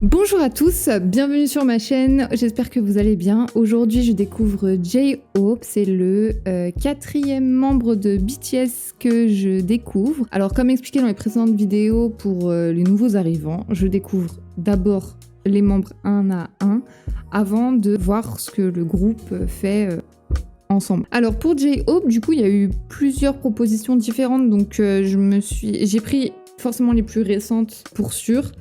Bonjour à tous, bienvenue sur ma chaîne, j'espère que vous allez bien. Aujourd'hui je découvre J-Hope, c'est le quatrième membre de BTS que je découvre. Alors comme expliqué dans les précédentes vidéos pour les nouveaux arrivants, je découvre d'abord les membres un à un avant de voir ce que le groupe fait ensemble. Alors pour J-Hope, du coup il y a eu plusieurs propositions différentes, donc j'ai pris forcément les plus récentes pour sûr.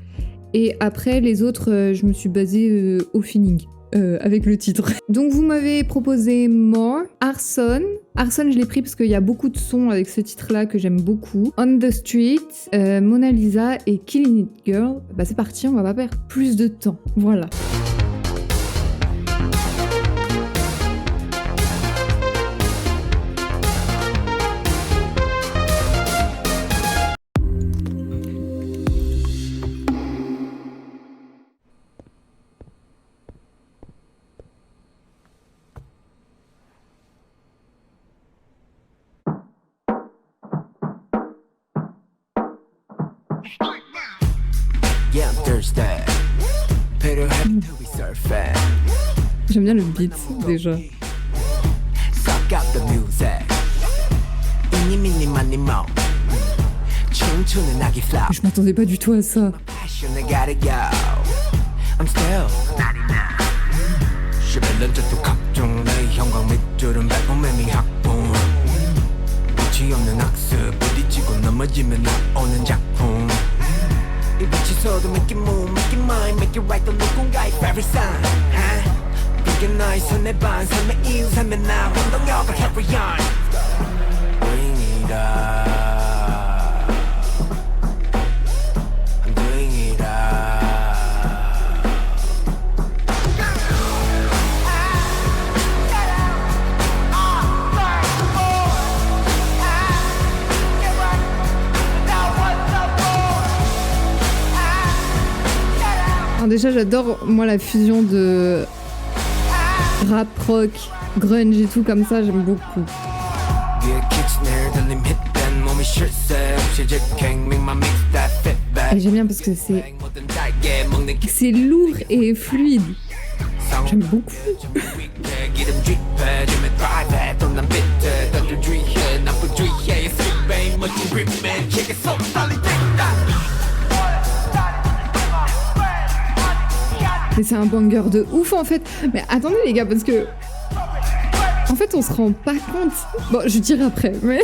Et après, les autres, je me suis basée au feeling, avec le titre. Donc vous m'avez proposé More, Arson. Arson, je l'ai pris parce qu'il y a beaucoup de sons avec ce titre-là que j'aime beaucoup. On the Street, Mona Lisa et Killing It Girl. Bah c'est parti, on va pas perdre plus de temps. Voilà. J'aime bien le beat déjà. Je m'attendais pas du tout à ça. Make it move, make it mine, make it right. Don't look on guy every sign. Big and nice, 손에 반, 삶의 이유, 삶의 나, 운동력을 carry on. Bring it up. I'm doing it up. Alors déjà j'adore moi la fusion de rap, rock, grunge et tout comme ça, j'aime beaucoup. Et j'aime bien parce que c'est lourd et fluide. J'aime beaucoup. Mais c'est un banger de ouf en fait. Mais attendez les gars, parce que en fait on se rend pas compte. Bon, je dirai après, mais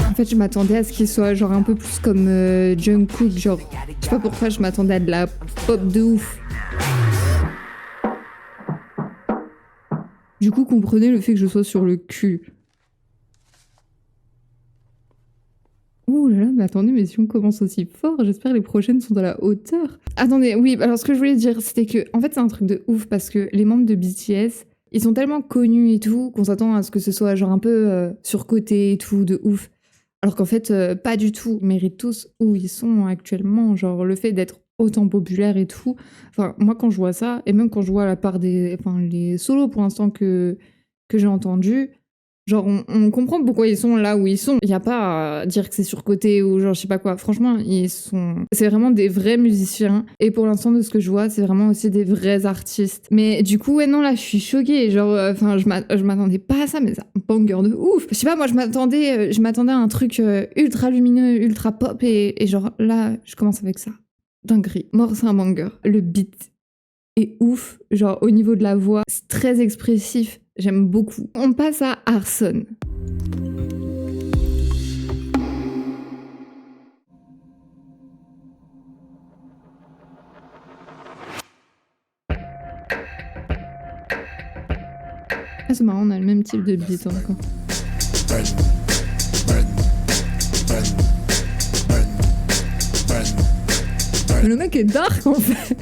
en fait je m'attendais à ce qu'il soit genre un peu plus comme Jungkook, genre je sais pas pourquoi je m'attendais à de la pop de ouf. Du coup comprenez le fait que je sois sur le cul. Ouh là là, mais attendez, mais si on commence aussi fort, j'espère que les prochaines sont à la hauteur. Attendez, oui, alors ce que je voulais dire, c'était que, en fait, c'est un truc de ouf, parce que les membres de BTS, ils sont tellement connus et tout, qu'on s'attend à ce que ce soit genre un peu surcoté et tout, de ouf. Alors qu'en fait, pas du tout. Ils méritent tous où ils sont actuellement, genre le fait d'être autant populaire et tout. Enfin, moi, quand je vois ça, et même quand je vois la part des... Enfin, les solos, pour l'instant, que j'ai entendus, genre, on comprend pourquoi ils sont là où ils sont. Il n'y a pas à dire que c'est surcoté ou genre, je sais pas quoi. Franchement, c'est vraiment des vrais musiciens. Et pour l'instant, de ce que je vois, c'est vraiment aussi des vrais artistes. Mais du coup, ouais, non, là, je suis choquée. Genre, enfin, je m'attendais pas à ça, mais c'est un banger de ouf. Je sais pas, moi, je m'attendais à un truc ultra lumineux, ultra pop. Et genre, là, je commence avec ça. dinguerie. Mort, c'est un banger. Le beat est ouf. Genre, au niveau de la voix, c'est très expressif. J'aime beaucoup. On passe à Arson. Ah, c'est marrant, on a le même type de beat encore. Mais le mec est dark en fait.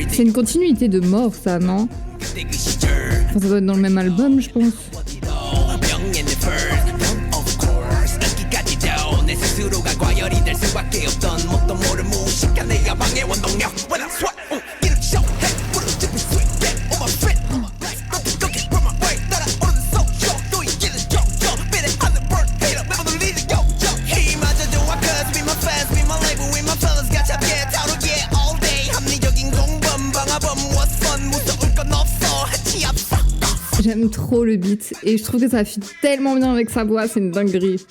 C'est une continuité de Mort, ça, non? Enfin, ça doit être dans le même album, je pense. J'aime trop le beat et je trouve que ça fit tellement bien avec sa voix, c'est une dinguerie.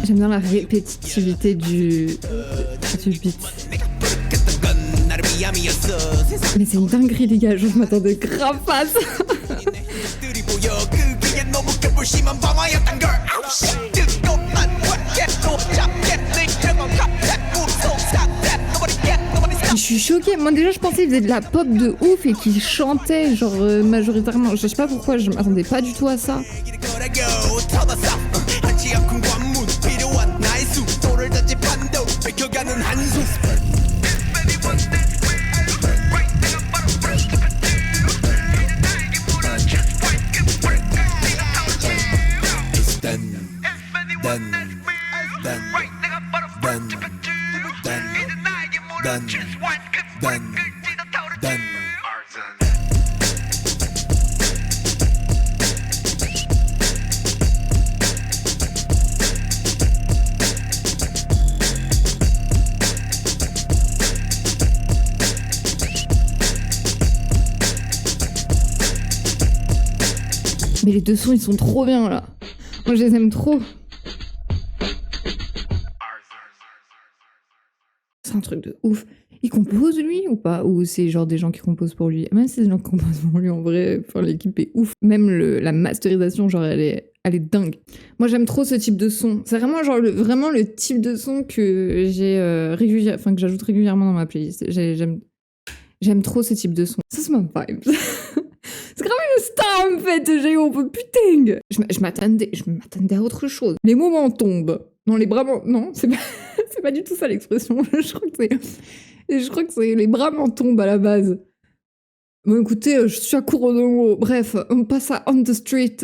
J'aime bien la répétitivité du beat. Mais c'est une dinguerie les gars, je m'attendais grave pas à ça. Je suis choquée. Moi déjà je pensais qu'il faisait de la pop de ouf et qu'il chantait genre majoritairement. Je sais pas pourquoi, je m'attendais pas du tout à ça. Mais les deux sons ils sont trop bien là. Moi je les aime trop. C'est un truc de ouf. Il compose lui ou pas? Ou c'est genre des gens qui composent pour lui? Même si c'est des gens qui composent pour lui en vrai, enfin, l'équipe est ouf. Même la masterisation, genre elle est dingue. Moi j'aime trop ce type de son. C'est vraiment genre vraiment le type de son que j'ai que j'ajoute régulièrement dans ma playlist. J'aime trop ce type de son. Ça c'est ma vibe. C'est grave une star en fait, J-Hope, putain. Je m'attendais à autre chose. Les moments tombent. Non, les bras non, c'est pas du tout ça l'expression. Je crois que c'est les bras m'en tombent à la base. Bon écoutez, je suis à court de mots. Bref, on passe à On the Street.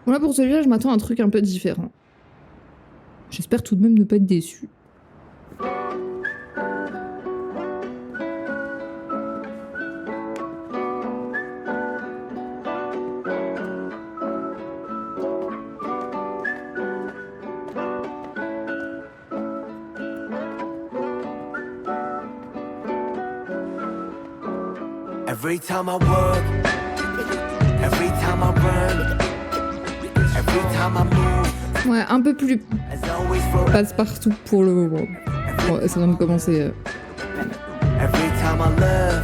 Bon là pour celui-là, je m'attends à un truc un peu différent. J'espère tout de même ne pas être déçu. Every time I work, every time I run, every time I move. Ouais, un peu plus passe-partout pour le moment. Bon, ça vient de commencer. Every time I love,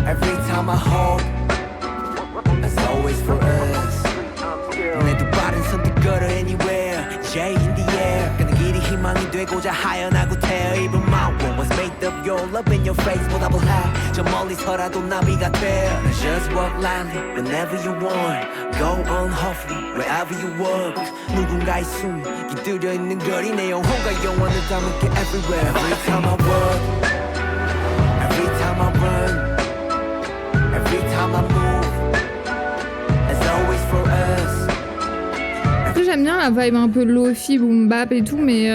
every time I hope, as always for us. 내 두 발은 선택걸어 anywhere, J in the air. 그는 길이 희망이 되고자 하연하고 태어. Even my world was made of your love in your face. 보답을 해, 저 멀리서라도 나비가 돼. Just walk lightly whenever you want. Go on hopefully wherever you walk. 누군가의 숨 깃들여 있는 거리 내 영혼과 영원을 담을게 everywhere. Every time I walk, every time I run, every time I move, as always for us. j'aime bien la vibe un peu lo-fi, boom bap et tout, mais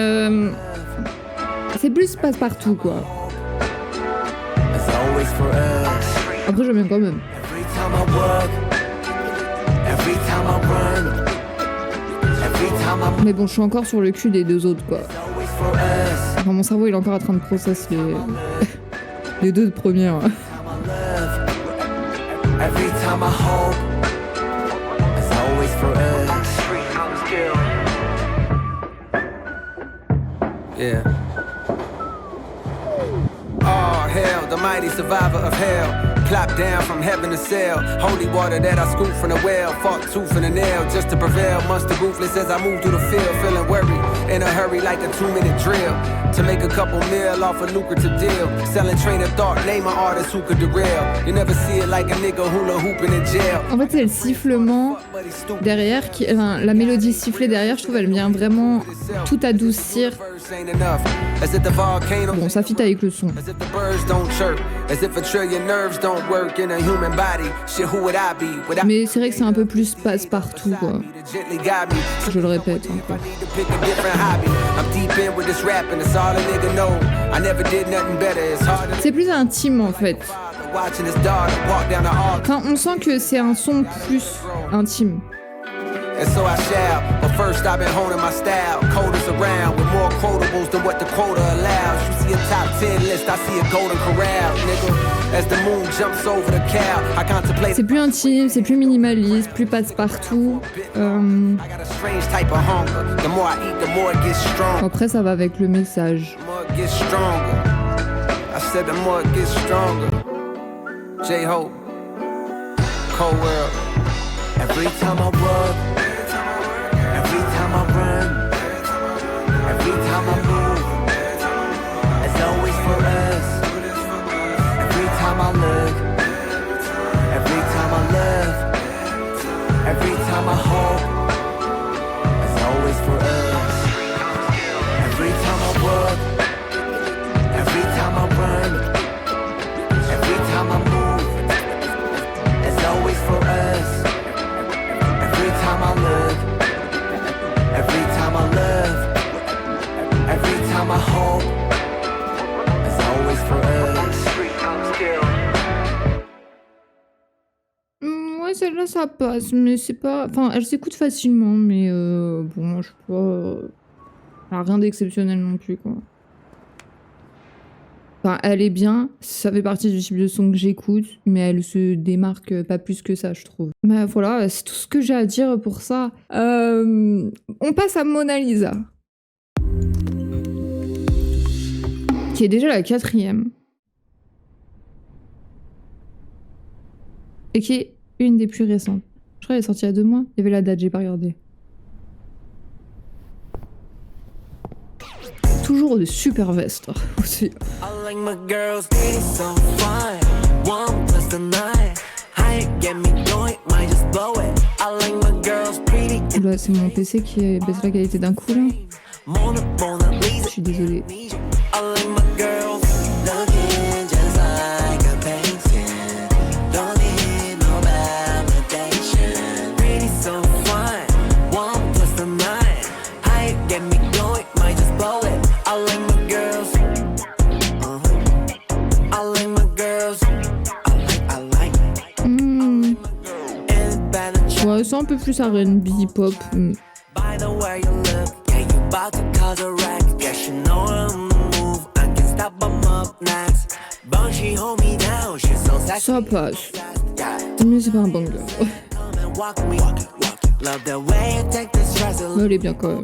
c'est plus passe-partout quoi. Après j'aime bien quand même. Mais bon, je suis encore sur le cul des deux autres quoi. Enfin, mon cerveau il est encore en train de process les deux premières. Yeah. Oh, hell, the mighty survivor of hell. Clap down from heaven to sail. Holy water that I scooped from the well. Fought tooth and a nail just to prevail. Monster ruthless as I move through the field. Feeling worried, in a hurry like a 2-minute drill. To make a couple mil off a lucrative deal. Selling train of thought, name an artist who could derail. You never see it like a nigga hula hooping in jail. En fait, c'est le sifflement derrière, enfin, la mélodie sifflée derrière, je trouve elle vient vraiment tout adoucir. Bon, ça fit avec le son. Mais c'est vrai que c'est un peu plus passe-partout, quoi. Je le répète encore. C'est plus intime, en fait. Enfin, on sent que c'est un son plus intime. And so I shall, but first I've been honing my style. Coders around with more quotables than what the quota allows. You see a top 10 list, I see a golden corral, nigga. As the moon jumps over the cow, I contemplate. C'est plus intime, c'est plus minimaliste, plus passe-partout. Après ça va avec le message. I said the more it gets stronger. J-Hope, Cold World. Every time I work, every time I run, every time I move, it's always for us. Every time I look, every time I love, every time I hope, it's always for us. Every time I work, every time I run, every time I move, it's always for us. Every time I look, every time I love, every time I hope, it's always for us. Ouais, celle-là ça passe, mais c'est pas. Enfin, elle s'écoute facilement, mais bon, je sais pas. Rien d'exceptionnel non plus, quoi. Enfin, elle est bien, ça fait partie du type de son que j'écoute, mais elle se démarque pas plus que ça, je trouve. Mais voilà, c'est tout ce que j'ai à dire pour ça. On passe à Mona Lisa. Qui est déjà la 4e. Et qui est une des plus récentes. Je crois qu'elle est sortie il y a 2 mois. Il y avait la date, j'ai pas regardé. Toujours de super vestes aussi. Là, c'est mon PC qui baisse la qualité d'un coup là. Je suis désolée. Ouais, c'est un peu plus R&B, pop. Ça passe. Mais c'est pas un banger. Mais elle est bien quand même.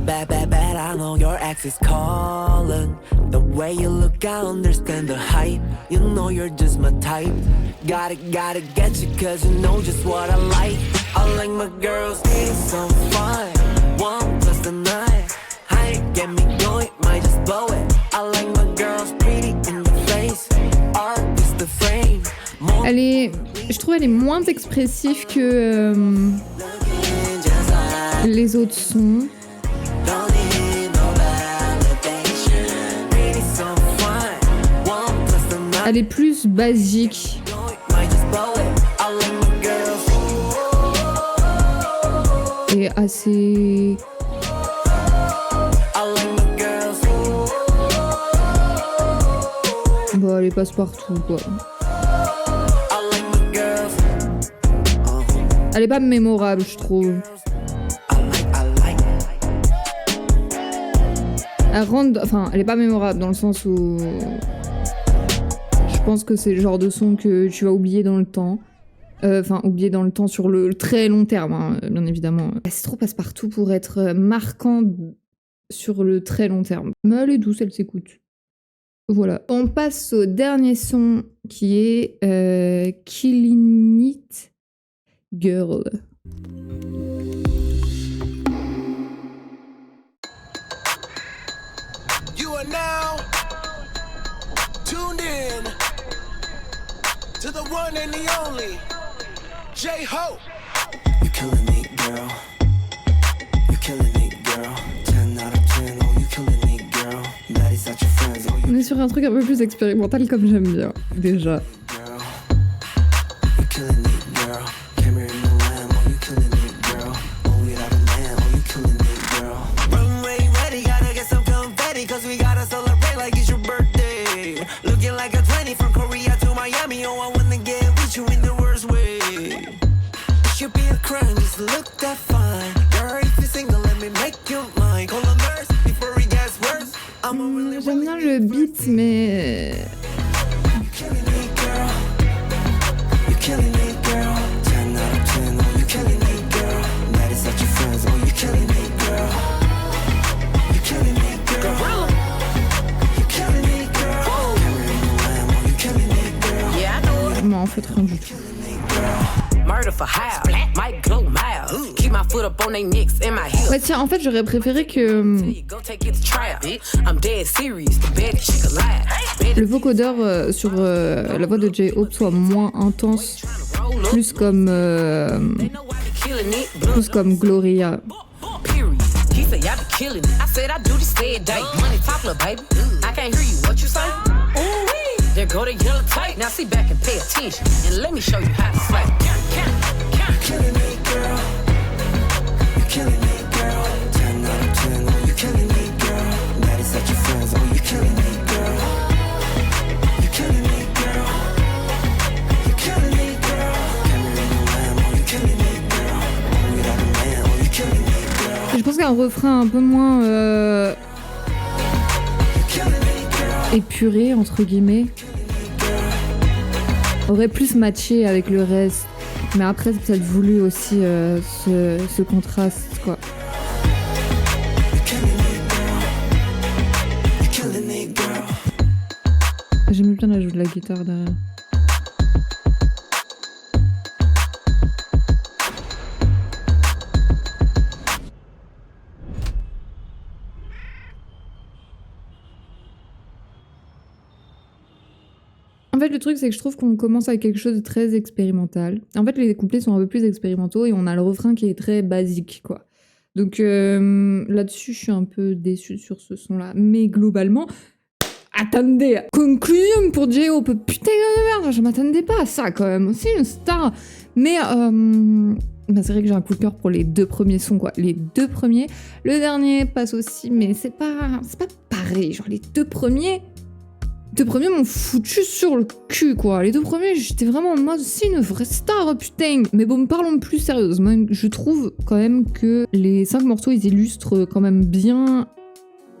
Bad, bad, bad, I know your ex is calling. The way you look, I understand the hype. You know you're just my type. Gotta get you cause you know just what I like. I like my girls need some fun. 1 plus the 9. I get me going, might just blow it. I like my girls pretty in the face. Art is the frame. Elle est, je trouve elle est moins expressive que les autres sons. Elle est plus basique. Et assez... Bon, elle est passe-partout, quoi. Elle est pas mémorable, je trouve. Elle est pas mémorable dans le sens où... Je pense que c'est le genre de son que tu vas oublier dans le temps. Oublier dans le temps sur le très long terme, hein, bien évidemment. C'est trop passe-partout pour être marquant sur le très long terme. Mais elle est douce, elle s'écoute. Voilà. On passe au dernier son qui est Killing It Girl. You are now tuned in to the one and the only J-Hope. You're killing it, girl. You're killing it, girl. 10 out of 10, oh, you're killing it, girl. That is not your friends, oh, On est sur un truc un peu plus expérimental comme j'aime bien, déjà. girl. You're killing it, girl. Camera in the lamb, oh, you're killing it, girl. Oh, without a lamb, oh, you're killing it, girl. Runway ready, gotta get some confetti, cause we gotta celebrate like it's your birthday. Looking like a 20 from Korea to Miami, oh, I wanna get with you in the worst way. It should be a crime, just look that fine. Girl, if you're single, let me make you mine. Call a nurse before it gets worse. I'm a really J'aime bien le beat, mais... You're killing it, girl. You're killing it, girl. 10 out of 10, oh, you're killing it, girl. That is not your friends, oh, you're killing it, girl. You're killing it, girl. You're killing it, girl. Camera in the lamb, oh, you're killing it, girl. Yeah, I know it. Non, en fait, rien du tout. Murder for hire, might glow miles. Keep my foot up on they necks and my heels. Ouais, tiens, en fait, j'aurais préféré que Go take it to trial. I'm dead serious, the baddest chick alive. le vocodeur sur la voix de J-Hope soit moins intense, plus comme Gloria. Period. He said y'all be killing it. I said I do this steady day. Money talk, little baby. I can't hear you. What you say? Ooh wee. There go the yellow tape. Now sit back and pay attention, and let me show you how to slay. You're killing it, girl. You're killing it, girl. 10 out of 10, oh, you're killing it, girl. That is not your friends, oh, you're killing it, girl. You're killing it, girl. You're killing it, girl. Camera in the lamb, oh, you're killing it, girl. Without a man, oh, you're killing it, girl. Je pense qu'un refrain un peu moins You're killing it, girl. épuré, entre guillemets, aurait plus matché avec le reste. Mais après, c'est peut-être voulu aussi ce contraste, quoi. You're killing it, girl. You're killing it, girl. J'aime bien l'ajout de la guitare derrière. En fait, le truc, c'est que je trouve qu'on commence avec quelque chose de très expérimental. En fait, les couplets sont un peu plus expérimentaux et on a le refrain qui est très basique, quoi. Donc là-dessus, je suis un peu déçue sur ce son-là. Mais globalement, attendez, conclusion pour J-Hope. Putain de merde, je m'attendais pas à ça quand même. C'est une star. Mais c'est vrai que j'ai un coup de cœur pour les deux premiers sons, quoi. Les deux premiers. Le dernier passe aussi, mais c'est pas pareil. Genre les deux premiers m'ont foutu sur le cul, quoi. Les deux premiers, j'étais vraiment en mode, c'est une vraie star, putain. Mais bon, parlons plus sérieusement. Je trouve quand même que les 5 morceaux, ils illustrent quand même bien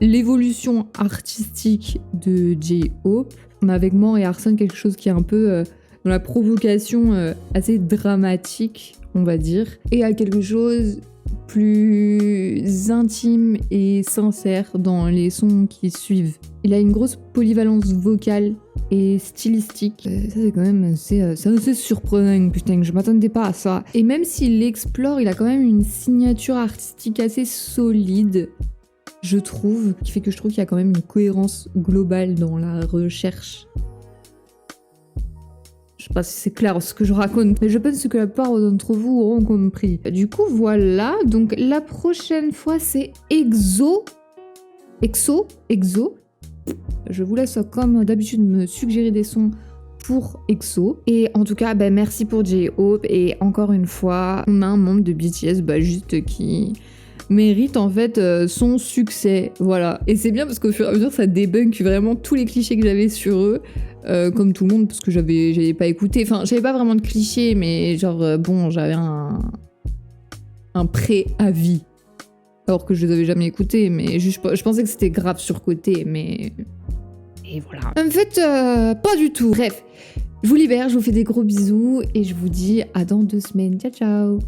l'évolution artistique de J-Hope. On a avec Mort et Arson quelque chose qui est un peu dans la provocation assez dramatique, on va dire. Et à quelque chose plus intime et sincère dans les sons qui suivent. Il a une grosse polyvalence vocale et stylistique. Ça, c'est quand même assez surprenant, putain, je m'attendais pas à ça. Et même s'il l'explore, il a quand même une signature artistique assez solide, je trouve, qui fait que je trouve qu'il y a quand même une cohérence globale dans la recherche. Je sais pas si c'est clair ce que je raconte, mais je pense que la plupart d'entre vous auront compris. Du coup, voilà. Donc, la prochaine fois, c'est Exo. je vous laisse comme d'habitude me suggérer des sons pour EXO. Et en tout cas, merci pour J-Hope. Et encore une fois, on a un membre de BTS juste qui mérite en fait son succès. Voilà. Et c'est bien parce qu'au fur et à mesure, ça débunk vraiment tous les clichés que j'avais sur eux. Comme tout le monde, parce que j'avais pas écouté. Enfin, j'avais pas vraiment de clichés, mais genre, j'avais un pré-avis. Alors que je les avais jamais écoutés, mais je pensais que c'était grave surcoté, mais... Et voilà. En fait, pas du tout. Bref, je vous libère, je vous fais des gros bisous, et je vous dis à dans 2 semaines. Ciao, ciao.